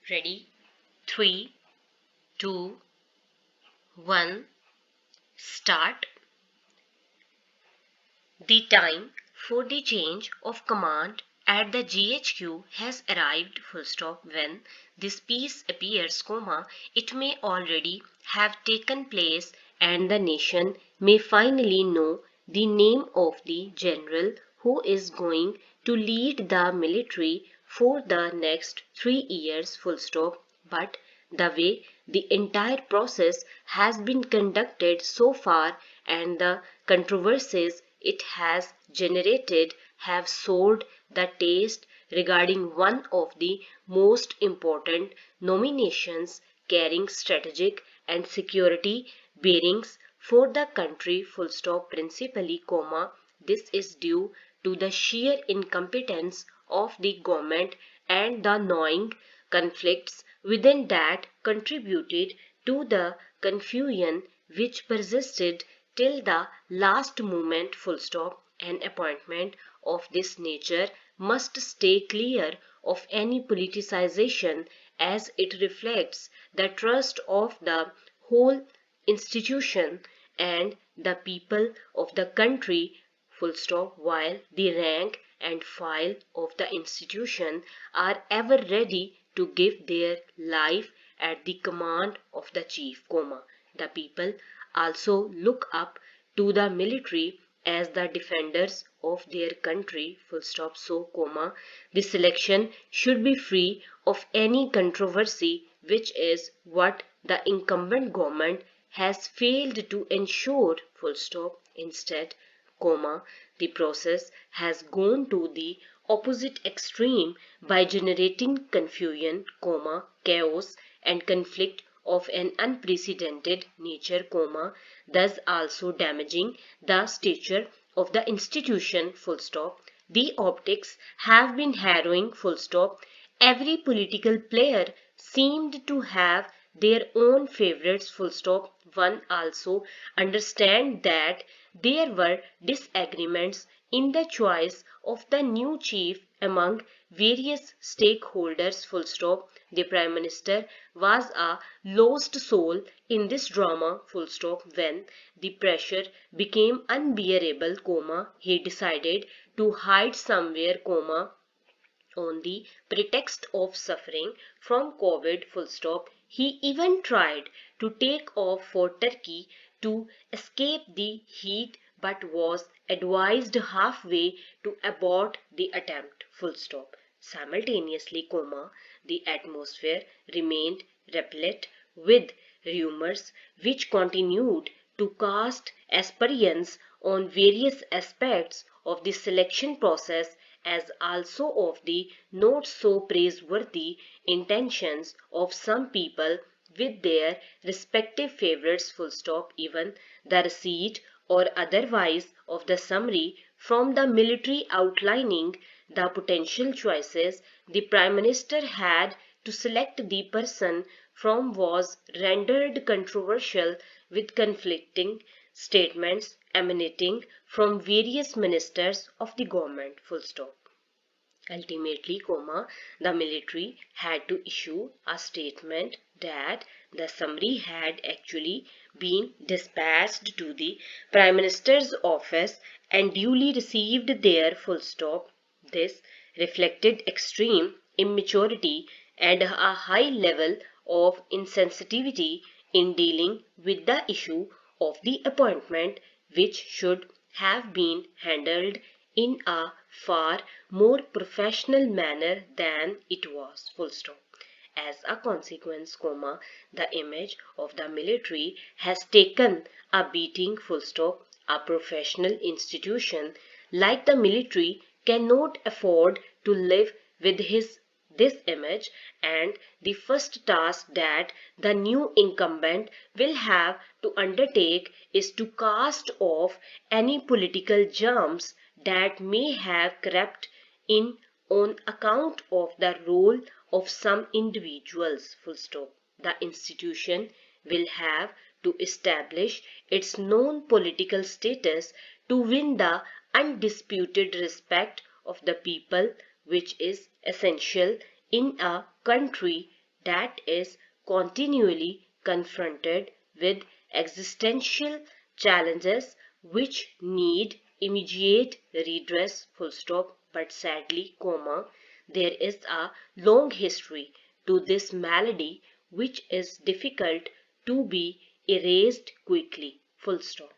Ready? 3, 2, 1, start. The time for the change of command at the GHQ has arrived, full stop. When this piece appears, comma, it may already have taken place and the nation may finally know the name of the general who is going to lead the military for the next 3 years, full stop. But the way the entire process has been conducted so far and the controversies it has generated have soured the taste regarding one of the most important nominations carrying strategic and security bearings for the country, full stop. Principally, comma, this is due to the sheer incompetence of the government and the gnawing conflicts within that contributed to the confusion which persisted till the last moment, full stop. An appointment of this nature must stay clear of any politicization, as it reflects the trust of the whole institution and the people of the country, full stop, while the rank and file of the institution are ever ready to give their life at the command of the chief, comma. The people also look up to the military as the defenders of their country, full stop. So, comma, the selection should be free of any controversy, which is what the incumbent government has failed to ensure, full stop. Instead, comma, the process has gone to the opposite extreme by generating confusion, comma, chaos and conflict of an unprecedented nature, comma, thus also damaging the stature of the institution, full stop. The optics have been harrowing, full stop. Every political player seemed to have their own favorites, full stop. One also understand that there were disagreements in the choice of the new chief among various stakeholders, full stop. The Prime Minister was a lost soul in this drama, full stop. When the pressure became unbearable, comma, he decided to hide somewhere, comma, on the pretext of suffering from COVID, full stop. He even tried to take off for Turkey to escape the heat but was advised halfway to abort the attempt, full stop. Simultaneously, comma, the atmosphere remained replete with rumors which continued to cast aspersions on various aspects of the selection process, as also of the not so praiseworthy intentions of some people with their respective favorites, full stop. Even the receipt or otherwise of the summary from the military outlining the potential choices the Prime Minister had to select the person from was rendered controversial, with conflicting statements emanating from various ministers of the government, full stop. Ultimately, comma, the military had to issue a statement that the summary had actually been dispatched to the Prime Minister's office and duly received there, full stop. This reflected extreme immaturity and a high level of insensitivity in dealing with the issue of the appointment, which should have been handled in a far more professional manner than it was, full stop. As a consequence, comma, the image of the military has taken a beating, full stop. A professional institution like the military cannot afford to live with this image, and the first task that the new incumbent will have to undertake is to cast off any political germs that may have crept in on account of the role of some individuals, full stop. The institution will have to establish its known political status to win the undisputed respect of the people, which is essential in a country that is continually confronted with existential challenges which need immediate redress, full stop. But sadly, comma, there is a long history to this malady which is difficult to be erased quickly, full stop.